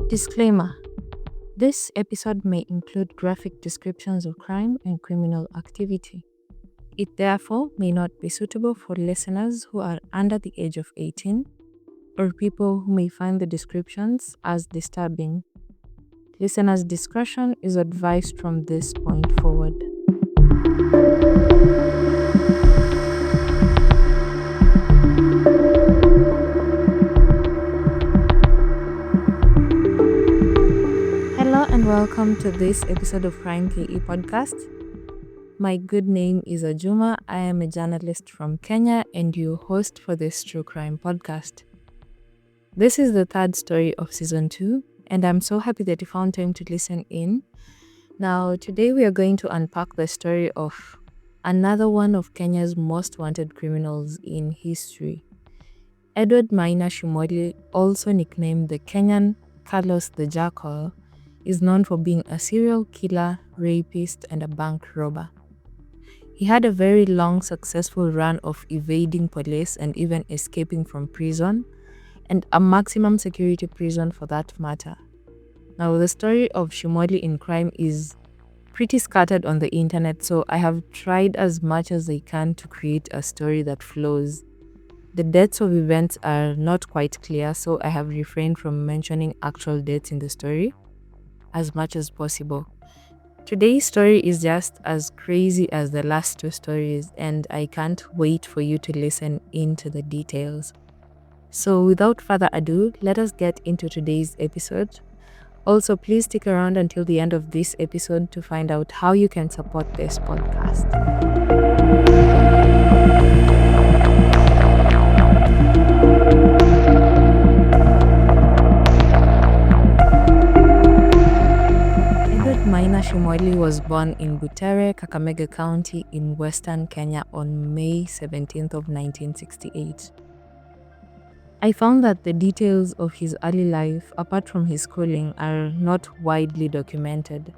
Disclaimer: this episode may include graphic descriptions of crime and criminal activity. It therefore may not be suitable for listeners who are under the age of 18 or people who may find the descriptions as disturbing. Listeners' discretion is advised from this point forward. Hello and welcome to this episode of Crime KE podcast. My good name is Ajuma. I am a journalist from Kenya and your host for this true crime podcast. This is the third story of season 2, and I'm so happy that you found time to listen in. Now, today we are going to unpack the story of another one of Kenya's most wanted criminals in history. Edward Maina Shimoli, also nicknamed the Kenyan Carlos the Jackal, is known for being a serial killer, rapist, and a bank robber. He had a very long, successful run of evading police and even escaping from prison, and a maximum security prison for that matter. Now, the story of Shimoli in crime is pretty scattered on the internet, so I have tried as much as I can to create a story that flows. The dates of events are not quite clear, so I have refrained from mentioning actual dates in the story as much as possible. Today's story is just as crazy as the last two stories, and I can't wait for you to listen into the details. So without further ado, let us get into today's episode. Also, please stick around until the end of this episode to find out how you can support this podcast. Edward Maina Shimoli was born in Butere, Kakamega County in Western Kenya on May 17th of 1968. I found that the details of his early life, apart from his schooling, are not widely documented.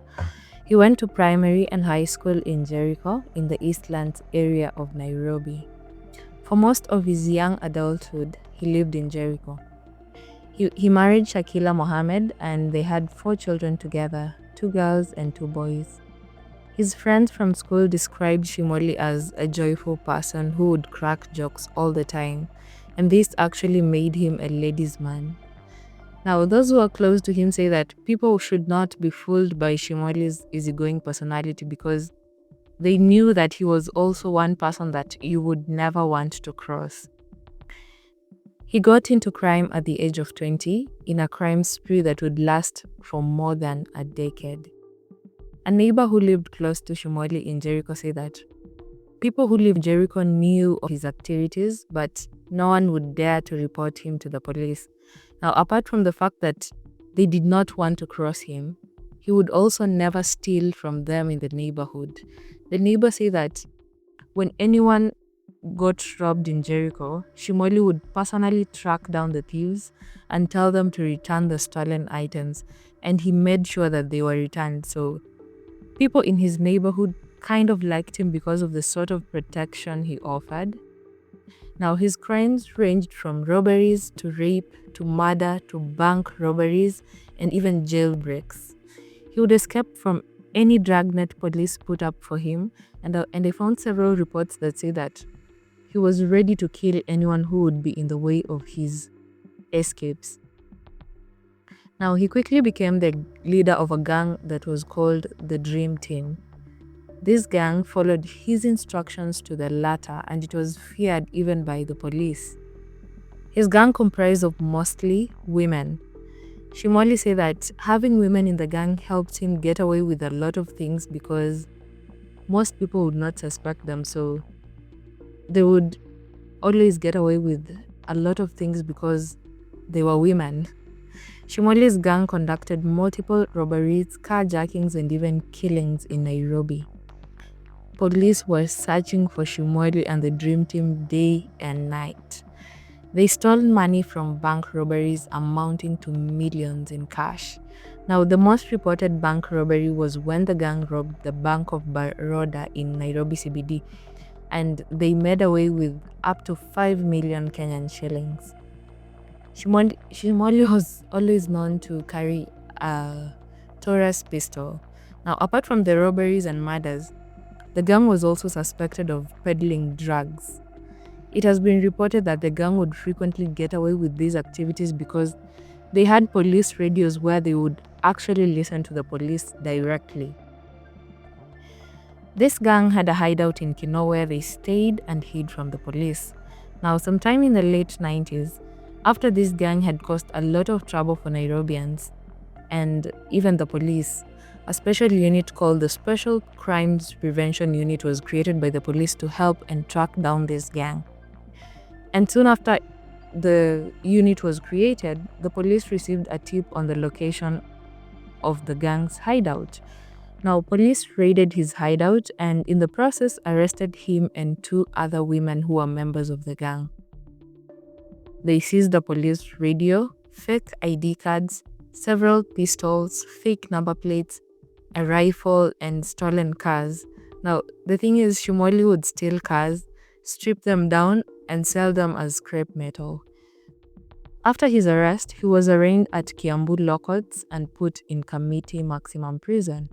He went to primary and high school in Jericho, in the Eastlands area of Nairobi. For most of his young adulthood, he lived in Jericho. He married Shakila Mohammed and they had 4 children together, 2 girls and 2 boys. His friends from school described Shimoli as a joyful person who would crack jokes all the time, and this actually made him a ladies' man. Now, those who are close to him say that people should not be fooled by Shimoli's easygoing personality because they knew that he was also one person that you would never want to cross. He got into crime at the age of 20 in a crime spree that would last for more than a decade. A neighbor who lived close to Shimoli in Jericho said that people who lived in Jericho knew of his activities, but no one would dare to report him to the police. Now, apart from the fact that they did not want to cross him, he would also never steal from them in the neighborhood. The neighbors say that when anyone got robbed in Jericho, Shimoli would personally track down the thieves and tell them to return the stolen items, and he made sure that they were returned. So people in his neighborhood kind of liked him because of the sort of protection he offered. Now, his crimes ranged from robberies to rape to murder to bank robberies and even jailbreaks. He would escape from any dragnet police put up for him, and I found several reports that say that he was ready to kill anyone who would be in the way of his escapes. Now, he quickly became the leader of a gang that was called the Dream Team. This gang followed his instructions to the letter, and it was feared even by the police. His gang comprised of mostly women. Shimoli said that having women in the gang helped him get away with a lot of things because most people would not suspect them, so they would always get away with a lot of things because they were women. Shimoli's gang conducted multiple robberies, carjackings, and even killings in Nairobi. Police were searching for Shimoli and the Dream Team day and night. They stole money from bank robberies amounting to millions in cash. Now, the most reported bank robbery was when the gang robbed the Bank of Baroda in Nairobi CBD, and they made away with up to 5 million Kenyan shillings. Shimoli was always known to carry a Taurus pistol. Now, apart from the robberies and murders, the gang was also suspected of peddling drugs. It has been reported that the gang would frequently get away with these activities because they had police radios where they would actually listen to the police directly. This gang had a hideout in Kino where they stayed and hid from the police. Now, sometime in the late 90s, after this gang had caused a lot of trouble for Nairobians and even the police, a special unit called the Special Crimes Prevention Unit was created by the police to help and track down this gang. And soon after the unit was created, the police received a tip on the location of the gang's hideout. Now, police raided his hideout and in the process arrested him and 2 other women who were members of the gang. They seized the police radio, fake ID cards, several pistols, fake number plates, a rifle, and stolen cars. Now, the thing is, Shimoli would steal cars, strip them down, and sell them as scrap metal. After his arrest, he was arraigned at Kiambu Law Courts and put in Kamiti Maximum Prison.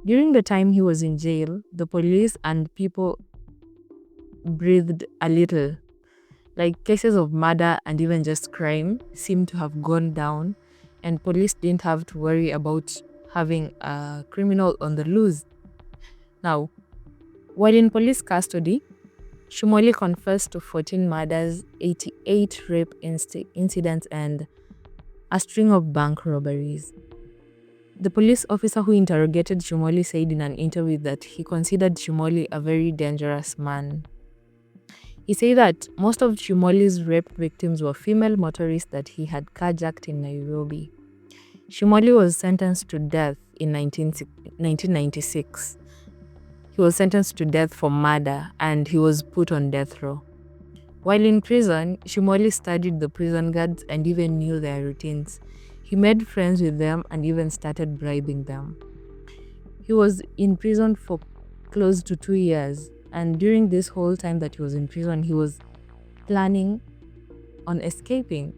During the time he was in jail, the police and people breathed a little. Like cases of murder and even just crime seemed to have gone down, and police didn't have to worry about having a criminal on the loose. Now, while in police custody, Shimoli confessed to 14 murders, 88 rape incidents, and a string of bank robberies. The police officer who interrogated Shimoli said in an interview that he considered Shimoli a very dangerous man. He said that most of Shimoli's rape victims were female motorists that he had carjacked in Nairobi. Shimoli was sentenced to death in 1996. He was sentenced to death for murder and he was put on death row. While in prison, Shimoli studied the prison guards and even knew their routines. He made friends with them and even started bribing them. He was in prison for close to 2 years, and during this whole time that he was in prison, he was planning on escaping,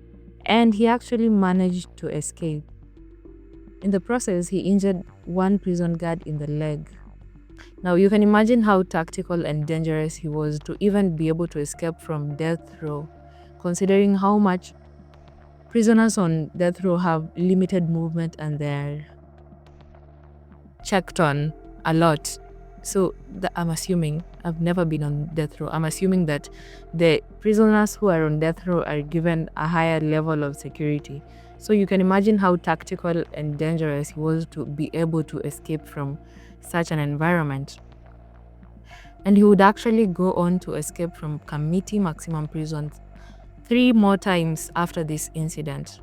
and he actually managed to escape. In the process, he injured one prison guard in the leg. Now, you can imagine how tactical and dangerous he was to even be able to escape from death row, considering how much prisoners on death row have limited movement and they're checked on a lot. So I'm assuming, I've never been on death row, I'm assuming that the prisoners who are on death row are given a higher level of security. So you can imagine how tactical and dangerous he was to be able to escape from such an environment. And he would actually go on to escape from Kamiti Maximum Prison 3 more times after this incident.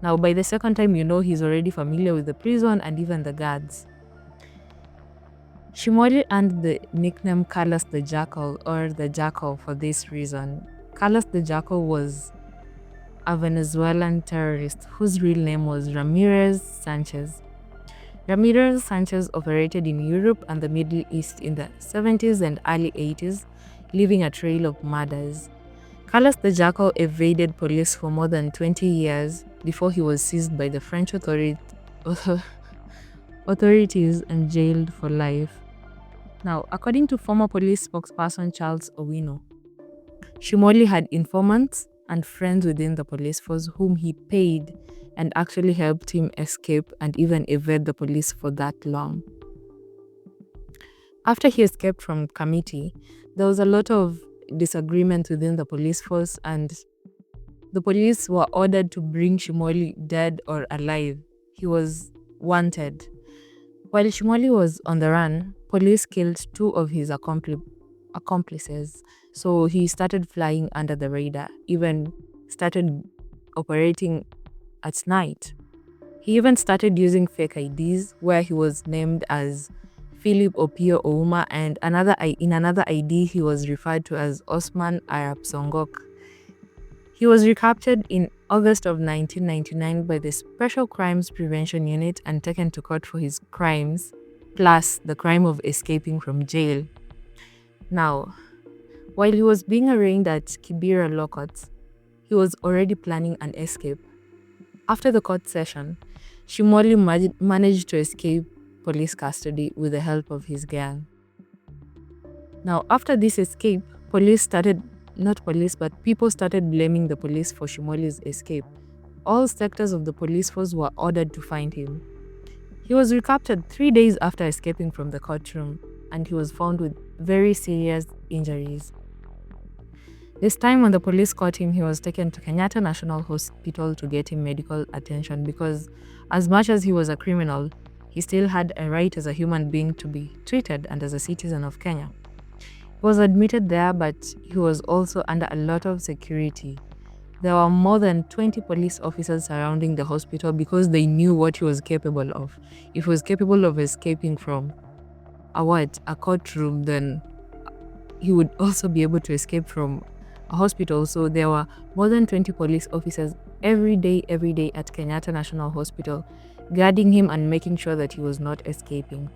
Now, by the second time, he's already familiar with the prison and even the guards. Shimoli earned the nickname Carlos the Jackal, or the Jackal, for this reason. Carlos the Jackal was a Venezuelan terrorist whose real name was Ramirez Sanchez. Ramirez Sanchez operated in Europe and the Middle East in the 70s and early 80s, leaving a trail of murders. Carlos the Jackal evaded police for more than 20 years before he was seized by the French authorities and jailed for life. Now, according to former police spokesperson Charles Owino, Shimoli had informants and friends within the police force whom he paid and actually helped him escape and even evade the police for that long. After he escaped from Kamiti, there was a lot of disagreement within the police force and the police were ordered to bring Shimoli dead or alive. He was wanted. While Shimoli was on the run, police killed 2 of his accomplices. So he started flying under the radar, even started operating at night. He even started using fake IDs where he was named as Philip Opio Ouma, and in another ID he was referred to as Osman Arab Songok. He was recaptured in August of 1999 by the Special Crimes Prevention Unit and taken to court for his crimes, plus the crime of escaping from jail. Now, while he was being arraigned at Kibera Law Courts, he was already planning an escape. After the court session, Shimoli managed to escape police custody with the help of his gang. Now, after this escape, people started blaming the police for Shimoli's escape. All sectors of the police force were ordered to find him. He was recaptured 3 days after escaping from the courtroom, and he was found with very serious injuries. This time when the police caught him, he was taken to Kenyatta National Hospital to get him medical attention because as much as he was a criminal, he still had a right as a human being to be treated and as a citizen of Kenya. He was admitted there, but he was also under a lot of security. There were more than 20 police officers surrounding the hospital because they knew what he was capable of. If he was capable of escaping from a courtroom, then he would also be able to escape from a hospital. So there were more than 20 police officers every day at Kenyatta National Hospital, guarding him and making sure that he was not escaping.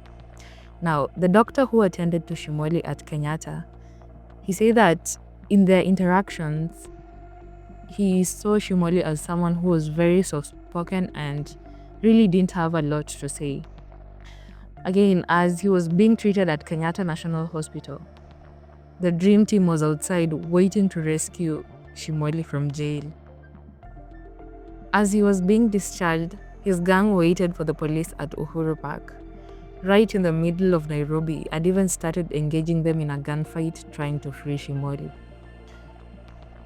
Now, the doctor who attended to Shimoli at Kenyatta, he said that in their interactions, he saw Shimoli as someone who was very soft-spoken and really didn't have a lot to say. Again, as he was being treated at Kenyatta National Hospital, the dream team was outside waiting to rescue Shimoli from jail. As he was being discharged, his gang waited for the police at Uhuru Park, right in the middle of Nairobi, and even started engaging them in a gunfight trying to free Shimoli.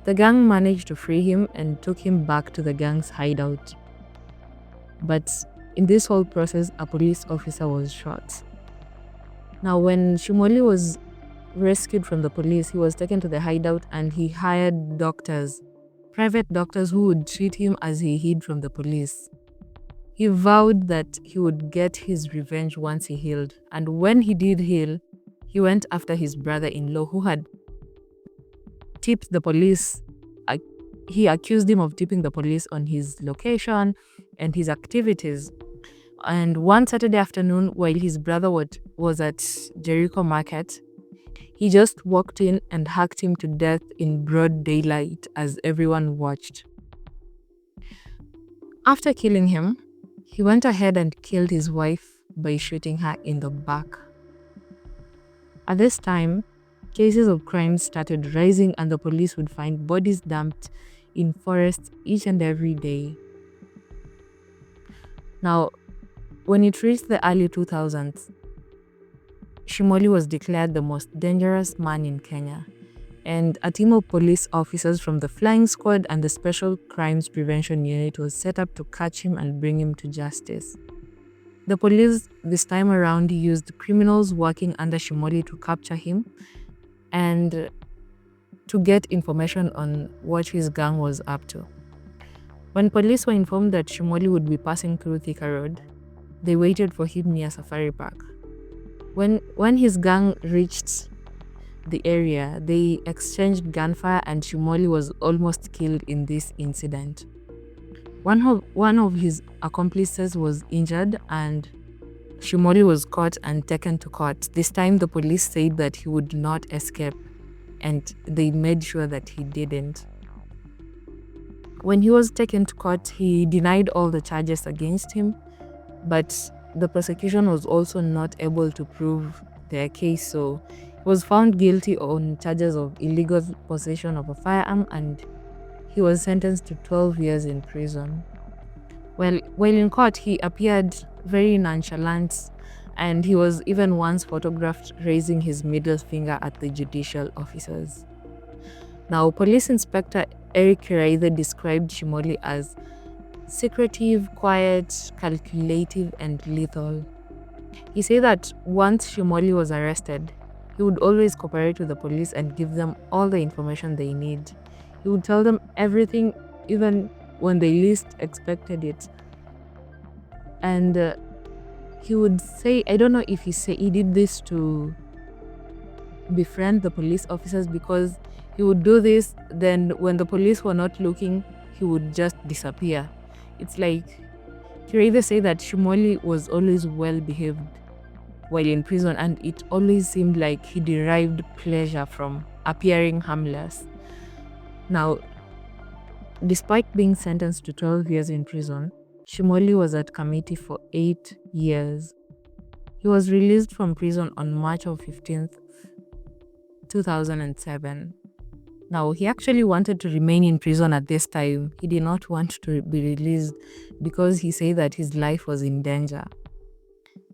The gang managed to free him and took him back to the gang's hideout. But in this whole process, a police officer was shot. Now, when Shimoli was rescued from the police, he was taken to the hideout and he hired doctors, private doctors who would treat him as he hid from the police. He vowed that he would get his revenge once he healed. And when he did heal, he went after his brother-in-law who had tipped the police. He accused him of tipping the police on his location and his activities. And one Saturday afternoon, while his brother was at Jericho Market, he just walked in and hacked him to death in broad daylight as everyone watched. After killing him, he went ahead and killed his wife by shooting her in the back. At this time, cases of crime started rising and the police would find bodies dumped in forests each and every day. Now, when it reached the early 2000s, Shimoli was declared the most dangerous man in Kenya, and a team of police officers from the Flying Squad and the Special Crimes Prevention Unit was set up to catch him and bring him to justice. The police this time around used criminals working under Shimoli to capture him and to get information on what his gang was up to. When police were informed that Shimoli would be passing through Thika Road, they waited for him near Safari Park. When his gang reached the area, they exchanged gunfire and Shimoli was almost killed in this incident. One of his accomplices was injured and Shimoli was caught and taken to court. This time the police said that he would not escape, and they made sure that he didn't. When he was taken to court, he denied all the charges against him, but the prosecution was also not able to prove their case, so he was found guilty on charges of illegal possession of a firearm and he was sentenced to 12 years in prison. While in court, he appeared very nonchalant and he was even once photographed raising his middle finger at the judicial officers. Now, Police Inspector Eric Kiraithe described Shimoli as secretive, quiet, calculative, and lethal. He said that once Shimoli was arrested, he would always cooperate with the police and give them all the information they need. He would tell them everything, even when they least expected it. And he would say, I don't know if he did this to befriend the police officers, because he would do this, then when the police were not looking, he would just disappear. It's like, Kiraithe say that Shimoli was always well behaved while in prison, and it always seemed like he derived pleasure from appearing harmless. Now, Despite being sentenced to 12 years in prison, Shimoli was at Kamiti for 8 years. He was released from prison on March 15th, 2007. Now, he actually wanted to remain in prison at this time. He did not want to be released because he said that his life was in danger.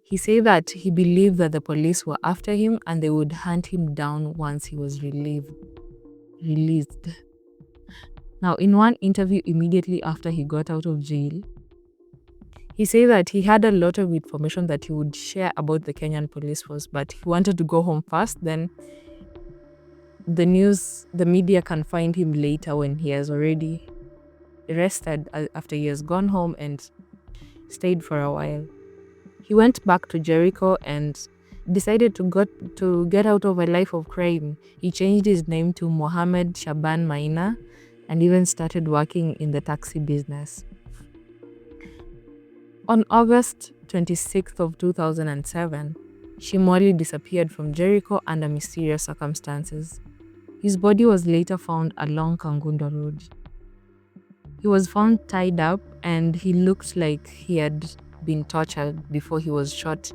He said that he believed that the police were after him and they would hunt him down once he was released. Now, in one interview immediately after he got out of jail, he said that he had a lot of information that he would share about the Kenyan police force, but he wanted to go home first. Then the media can find him later when he has already rested after he has gone home and stayed for a while. He went back to Jericho and decided to get out of a life of crime. He changed his name to Mohammed Shaban Maina and even started working in the taxi business. On August 26th of 2007, Shimoli disappeared from Jericho under mysterious circumstances. His body was later found along Kangunda Road. He was found tied up and he looked like he had been tortured before he was shot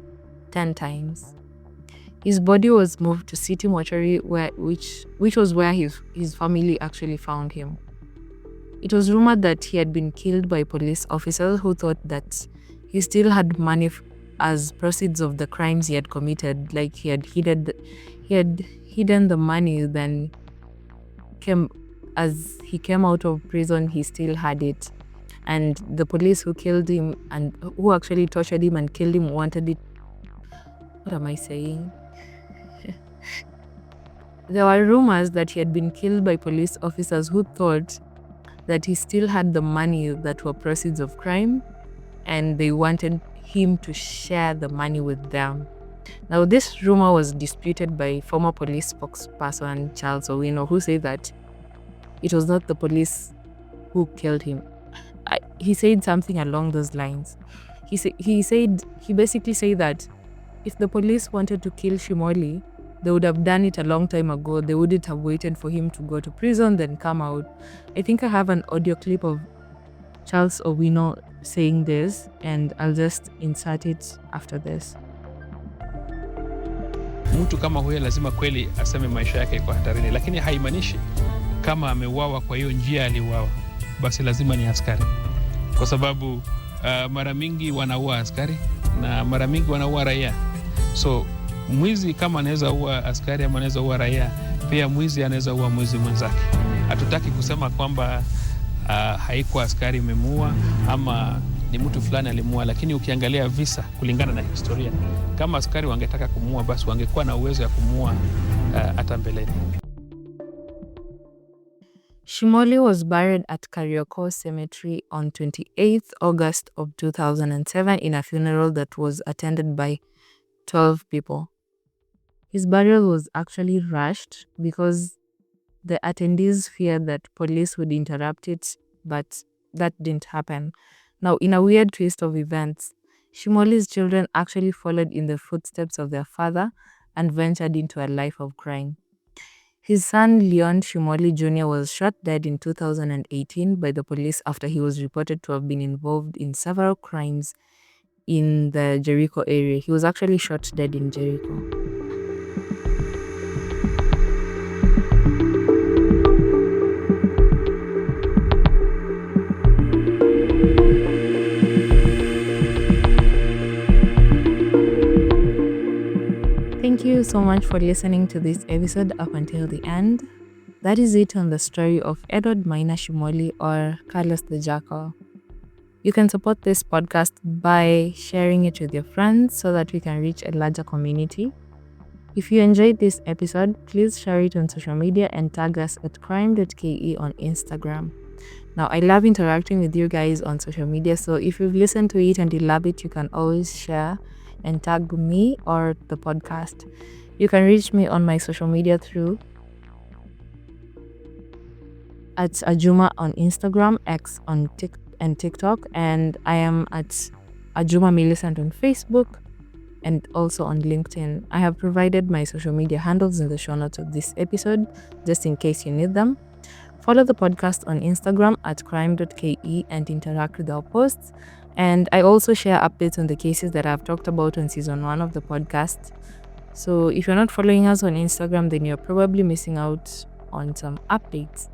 10 times. His body was moved to City Mortuary, which was where his family actually found him. It was rumored that he had been killed by police officers who thought that he still had money as proceeds of the crimes he had committed, like he had hidden the money. Then as he came out of prison, he still had it, and the police who killed him and who actually tortured him and killed him wanted it. What am I saying? There were rumors that he had been killed by police officers who thought that he still had the money that were proceeds of crime, and they wanted him to share the money with them. Now, this rumor was disputed by former police spokesperson Charles Owino, who said that it was not the police who killed him. He said something along those lines. He basically said that if the police wanted to kill Shimoli, they would have done it a long time ago. They wouldn't have waited for him to go to prison, then come out. I think I have an audio clip of Charles Owino saying this, and I'll just insert it after this. Mtu kama huyo lazima kweli aseme maisha yake kwa hatarini, lakini haimaanishi kama ameuawa kwa hiyo njia aliuawa basi lazima ni askari, kwa sababu mara mingi wanaua askari na mara mingi wanaua raia. So mwizi kama anaweza ua askari ama anaweza ua raia, pia mwizi anaweza ua mwizi mwenzake. Hatutaki kusema kwamba haikuwa askari imemuua ama ni mtu fulani alimuua, lakini ukiangalia visa kulingana na historia, kama askari wangetaka kumuua basi wangekuwa na uwezo ya kumuua hata mbeleni. Shimoli was buried at Karioko Cemetery on 28th August of 2007 in a funeral that was attended by 12 people. His burial was actually rushed because the attendees feared that police would interrupt it, but that didn't happen. Now, in a weird twist of events, Shimoli's children actually followed in the footsteps of their father and ventured into a life of crime. His son, Leon Shimoli Jr., was shot dead in 2018 by the police after he was reported to have been involved in several crimes in the Jericho area. He was actually shot dead in Jericho. Thank you so much for listening to this episode up until the end. That is it on the story of Edward Maina Shimoli, or Carlos the Jackal. You can support this podcast by sharing it with your friends so that we can reach a larger community. If you enjoyed this episode, please share it on social media and tag us at crime.ke on Instagram. Now, I love interacting with you guys on social media, so if you've listened to it and you love it, you can always share and tag me or the podcast. You can reach me on my social media through at Ajuma on Instagram, X on TikTok, and I am at Ajuma Millicent on Facebook and also on LinkedIn. I have provided my social media handles in the show notes of this episode, just in case you need them. Follow the podcast on Instagram at crime.ke and interact with our posts. And I also share updates on the cases that I've talked about on season 1 of the podcast. So if you're not following us on Instagram, then you're probably missing out on some updates.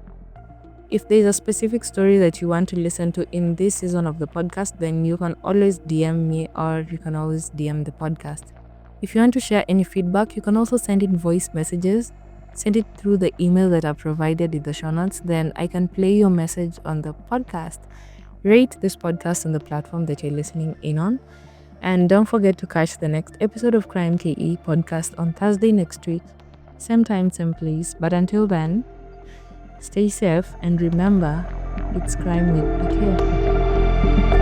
If there's a specific story that you want to listen to in this season of the podcast, then you can always DM me or you can always DM the podcast. If you want to share any feedback, you can also send in voice messages. Send it through the email that I've provided in the show notes. Then I can play your message on the podcast. Rate this podcast on the platform that you're listening in on. And don't forget to catch the next episode of Crime KE podcast on Thursday next week. Same time, same place. But until then, stay safe and remember, it's crime with a care.